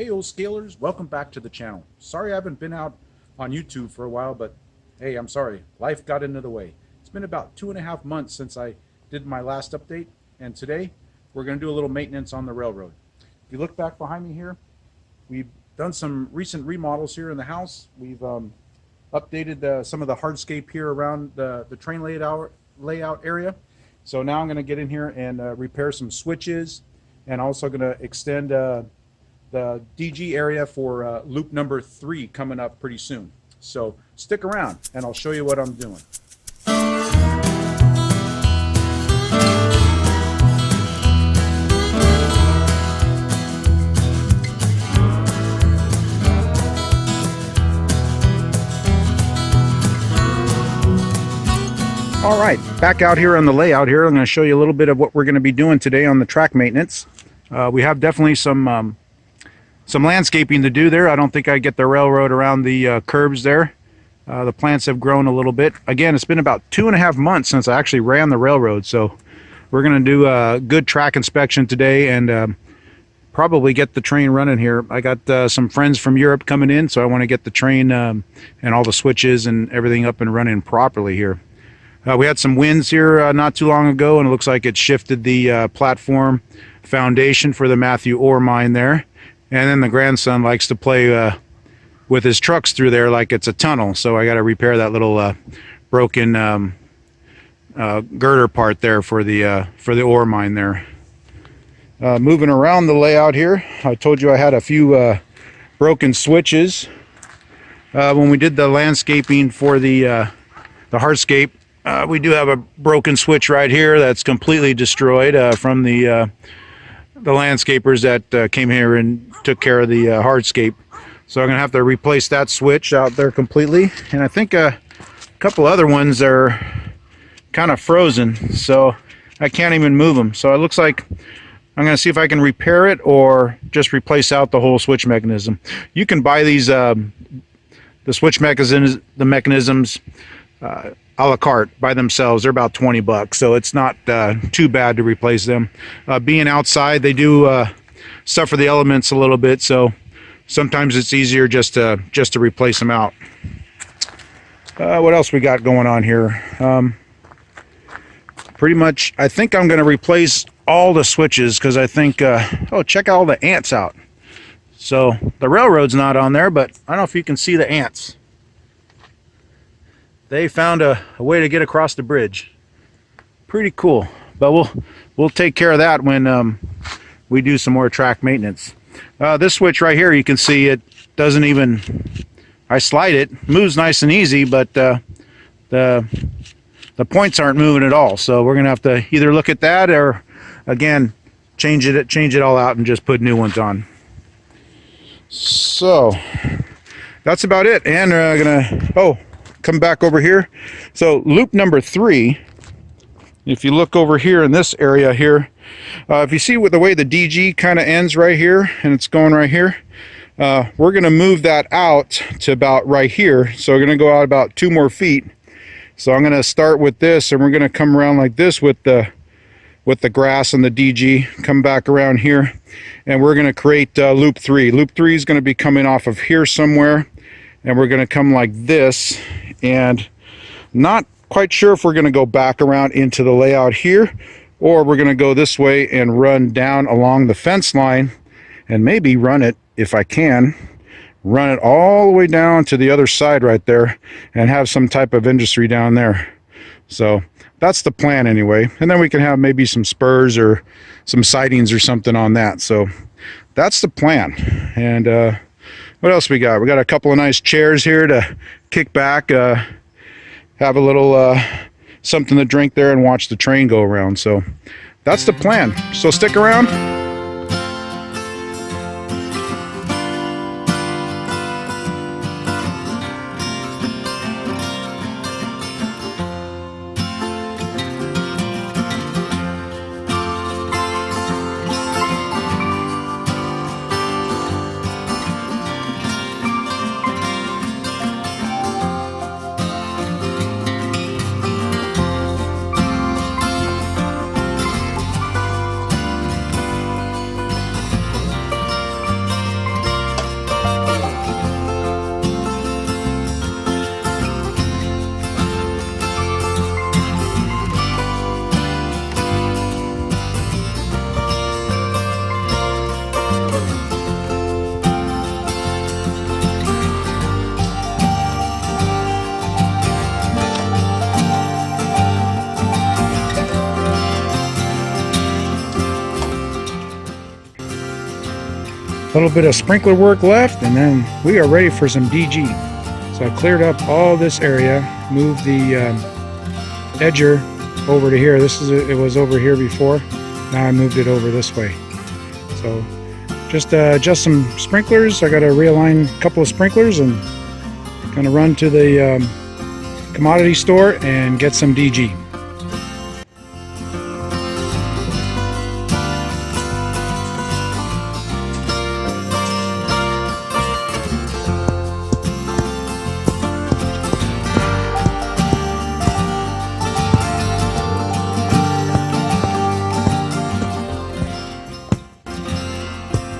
Hey old scalers, welcome back to the channel. Sorry I haven't been out on YouTube for a while, but hey, I'm sorry. Life got into the way. It's been about 2.5 months since I did my last update, and today we're going to do a little maintenance on the railroad. If you look back behind me here, we've done some recent remodels here in the house. We've updated some of the hardscape here around the train layout area. So now I'm going to get in here and repair some switches, and also going to extend the DG area for loop number 3 coming up pretty soon. So stick around and I'll show you what I'm doing. All right, back out here on the layout here. I'm going to show you a little bit of what we're going to be doing today on the track maintenance. We have definitely some landscaping to do there. I don't think I get the railroad around the curbs there. The plants have grown a little bit. Again, it's been about 2.5 months since I actually ran the railroad, so we're going to do a good track inspection today and probably get the train running here. I got some friends from Europe coming in, so I want to get the train and all the switches and everything up and running properly here. We had some winds here not too long ago, and it looks like it shifted the platform foundation for the Matthew ore mine there. And then the grandson likes to play with his trucks through there like it's a tunnel. So I got to repair that little broken girder part there for the ore mine there. Moving around the layout here, I told you I had a few broken switches. When we did the landscaping for the hardscape, we do have a broken switch right here that's completely destroyed from the landscapers that came here and took care of the hardscape. So I'm gonna have to replace that switch out there completely, and I think a couple other ones are kind of frozen, so I can't even move them. So it looks like I'm gonna see if I can repair it or just replace out the whole switch mechanism. You can buy these the switch mechanisms a la carte by themselves. They're about $20, so it's not too bad to replace them. Being outside, they do suffer the elements a little bit, so sometimes it's easier just to replace them out. What else we got going on here? Pretty much, I think I'm going to replace all the switches because I think, oh, check all the ants out. So the railroad's not on there, but I don't know if you can see the ants. They found a way to get across the bridge. Pretty cool, but we'll take care of that when we do some more track maintenance. This switch right here, you can see it doesn't even, I slide it, moves nice and easy, but the points aren't moving at all. So we're gonna have to either look at that or again change it all out and just put new ones on. So that's about it. And gonna come back over here. So loop number 3, if you look over here in this area here, if you see with the way the DG kind of ends right here and it's going right here, we're going to move that out to about right here. So we're going to go out about 2 more feet. So I'm going to start with this, and we're going to come around like this with the grass and the DG, come back around here, and we're going to create loop 3. Loop 3 is going to be coming off of here somewhere, and we're going to come like this, and not quite sure if we're going to go back around into the layout here or we're going to go this way and run down along the fence line and maybe run it, if I can, run it all the way down to the other side right there and have some type of industry down there. So that's the plan anyway, and then we can have maybe some spurs or some sidings or something on that. So that's the plan. And what else we got? We got a couple of nice chairs here to kick back, have a little something to drink there and watch the train go around. So that's the plan. So stick around. A little bit of sprinkler work left, and then we are ready for some DG. So I cleared up all this area, moved the edger over to here. It was over here before. Now I moved it over this way. So just some sprinklers. I got to realign a couple of sprinklers and kind of run to the commodity store and get some DG.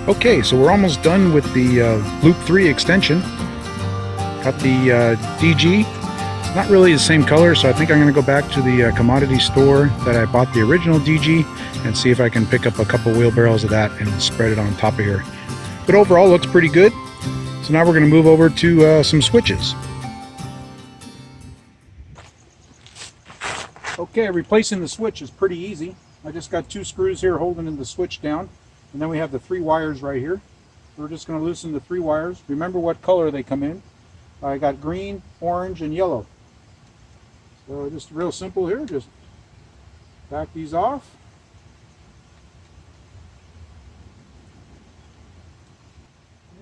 Okay, so we're almost done with the Loop 3 extension. Got the DG. It's not really the same color, so I think I'm going to go back to the commodity store that I bought the original DG and see if I can pick up a couple wheelbarrows of that and spread it on top of here. But overall, looks pretty good. So now we're going to move over to some switches. Okay, replacing the switch is pretty easy. I just got 2 screws here holding the switch down. And then we have the 3 wires right here. We're just going to loosen the 3 wires. Remember what color they come in. I got green, orange, and yellow. So just real simple here. Just back these off.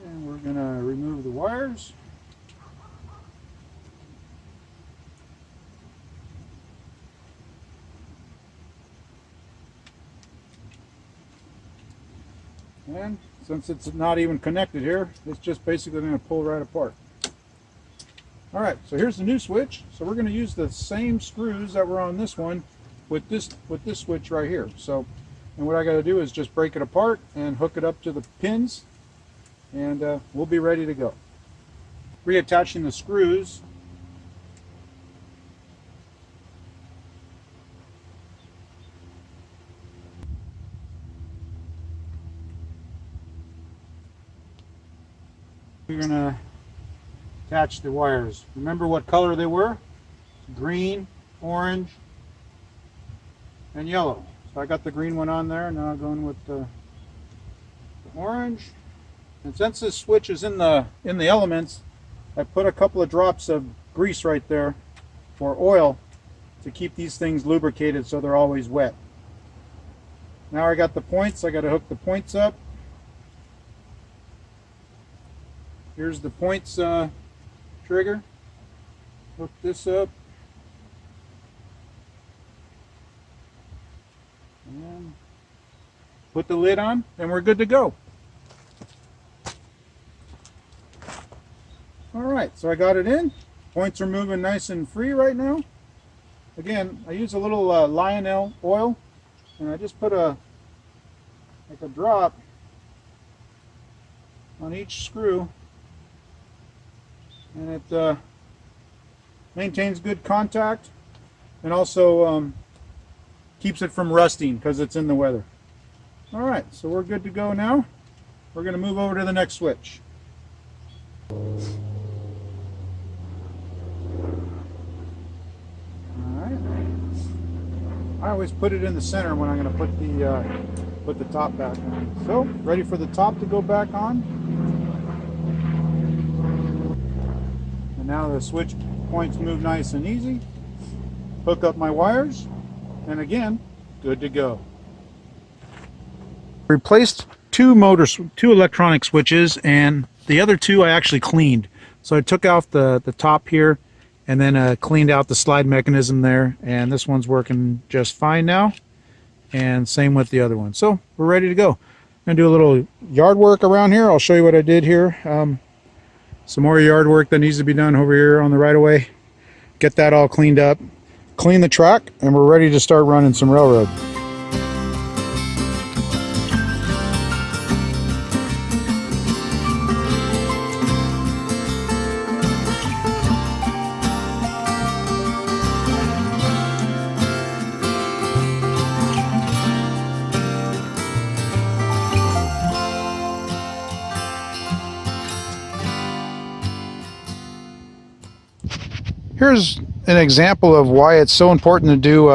And we're going to remove the wires. And since it's not even connected here, it's just basically going to pull right apart. Alright, so here's the new switch. So we're going to use the same screws that were on this one with this switch right here. So, and what I got to do is just break it apart and hook it up to the pins, and we'll be ready to go. Reattaching the screws. We're going to attach the wires. Remember what color they were? Green, orange, and yellow. So I got the green one on there. Now I'm going with the orange. And since this switch is in the elements, I put a couple of drops of grease right there for oil to keep these things lubricated so they're always wet. Now I got the points. I got to hook the points up. Here's the points trigger. Hook this up. And put the lid on, and we're good to go. Alright, so I got it in. Points are moving nice and free right now. Again, I use a little Lionel oil, and I just put like a drop on each screw. And it maintains good contact and also keeps it from rusting because it's in the weather. Alright, so we're good to go now. We're going to move over to the next switch. Alright. I always put it in the center when I'm going to put the top back on. So, ready for the top to go back on. Now the switch points move nice and easy. Hook up my wires, and again, good to go. Replaced two electronic switches, and the other 2 I actually cleaned. So I took off the top here, and then cleaned out the slide mechanism there, and this one's working just fine now. And same with the other one. So we're ready to go. I'm gonna do a little yard work around here. I'll show you what I did here. Some more yard work that needs to be done over here on the right of way. Get that all cleaned up. Clean the track, and we're ready to start running some railroad. Here's an example of why it's so important to do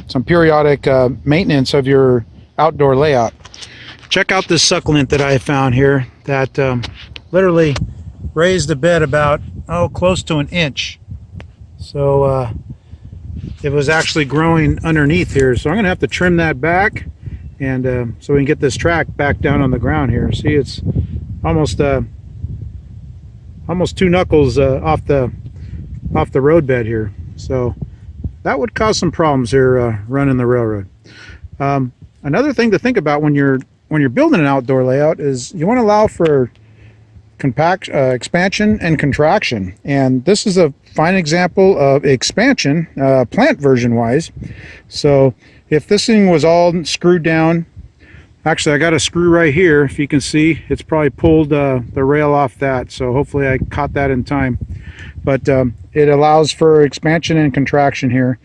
some periodic maintenance of your outdoor layout. Check out this succulent that I found here that literally raised the bed about, close to an inch. So it was actually growing underneath here. So I'm going to have to trim that back, and so we can get this track back down on the ground here. See, it's almost 2 knuckles off the roadbed here. So that would cause some problems here running the railroad. Another thing to think about when you're building an outdoor layout is you want to allow for expansion and contraction, and this is a fine example of expansion, plant version wise. So if this thing was all screwed down, actually I got a screw right here, if you can see, it's probably pulled the rail off that, so hopefully I caught that in time. But it allows for expansion and contraction here,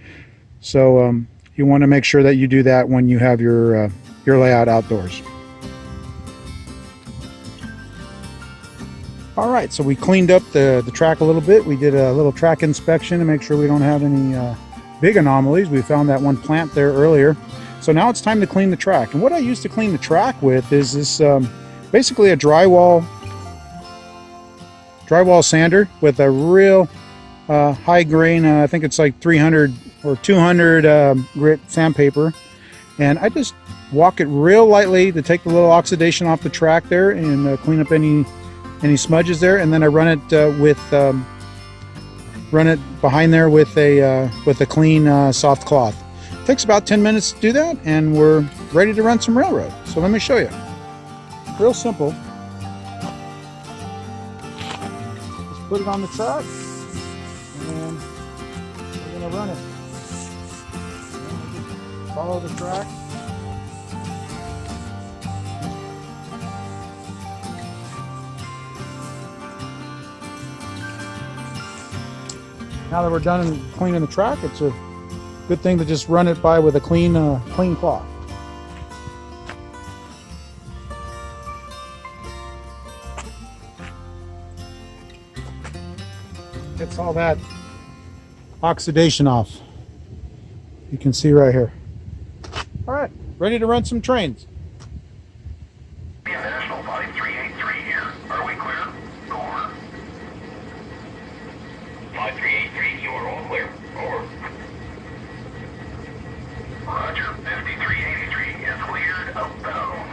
so you want to make sure that you do that when you have your layout outdoors. All right, so we cleaned up the track a little bit. We did a little track inspection to make sure we don't have any big anomalies. We found that one plant there earlier. So now it's time to clean the track. And what I used to clean the track with is this basically a drywall sander with a real high grain, I think it's like 300 or 200 grit sandpaper. And I just walk it real lightly to take the little oxidation off the track there and clean up any smudges there, and then I run it behind there with a clean soft cloth. It takes about 10 minutes to do that, and we're ready to run some railroad. So let me show you. Real simple. Just put it on the track, and we're gonna run it. Follow the track. Now that we're done cleaning the track, it's a good thing to just run it by with a clean cloth. Gets all that oxidation off. You can see right here. All right, ready to run some trains. National 5383 here. Are we clear? Go over. 5383, you are all clear. Over. Roger, 5383 is cleared outbound.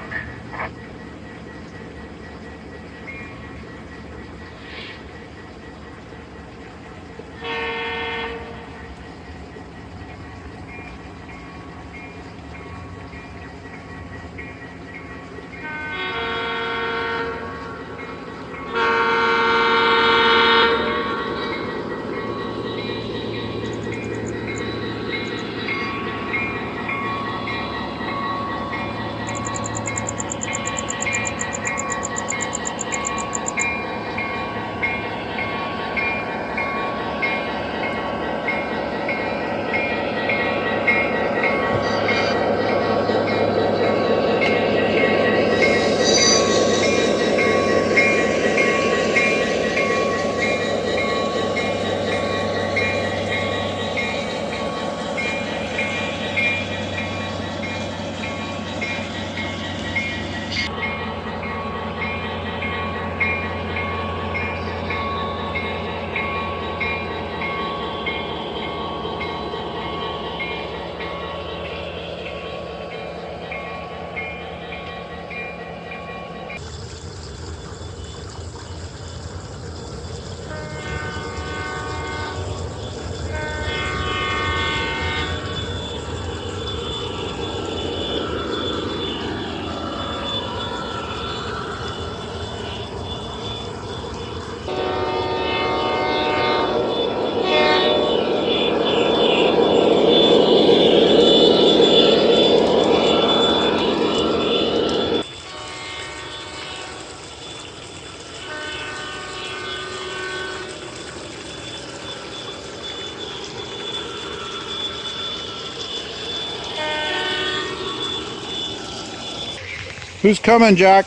Who's coming, Jack?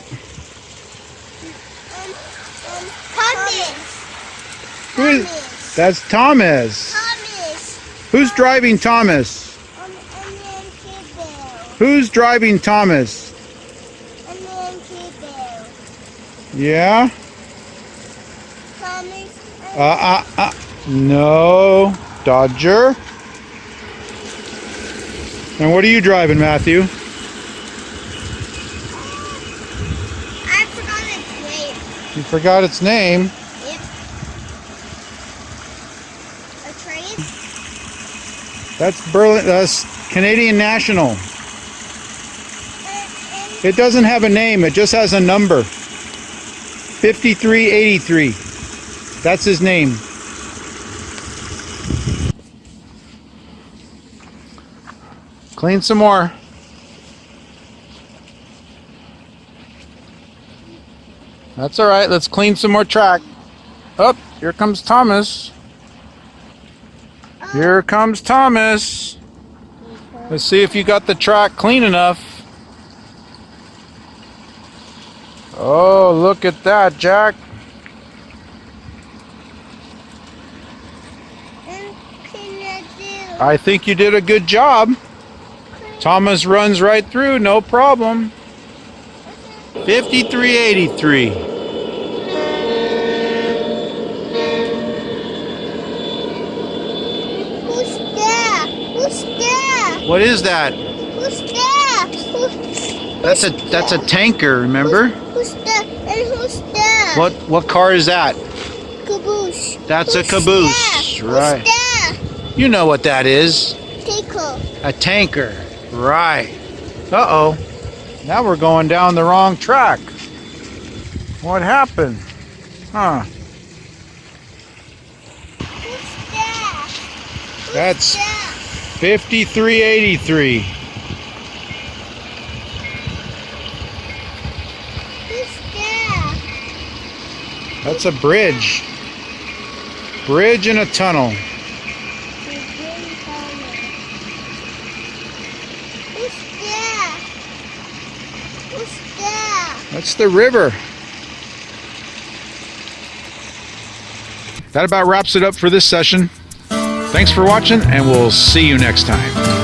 Thomas. Who? That's Thomas. Thomas. Who's driving Thomas? And then Kiddo. Who's driving Thomas? And Yeah? Thomas. No. Dodger. And what are you driving, Matthew? I forgot its name. You forgot its name. Yep. A train? That's Canadian National. It doesn't have a name, it just has a number. 5383. That's his name. Clean some more. That's all right. Let's clean some more track. Oh, here comes Thomas. Here comes Thomas. Let's see if you got the track clean enough. Oh, look at that, Jack. I think you did a good job. Thomas runs right through, no problem. 5383. Who's there? Who's there? What is that? Who's there? That's a tanker, remember? Who's there? And who's there? What car is that? Caboose. That's a Who's caboose, there? right. Who's You know what that is. there? Tickle. A tanker, right. Uh-oh. Now we're going down the wrong track. What happened? Huh. Who's there? That's There. 5383. Who's there? That's a bridge. Bridge and a tunnel. Who's there? Who's there? That's the river. That about wraps it up for this session. Thanks for watching, and we'll see you next time.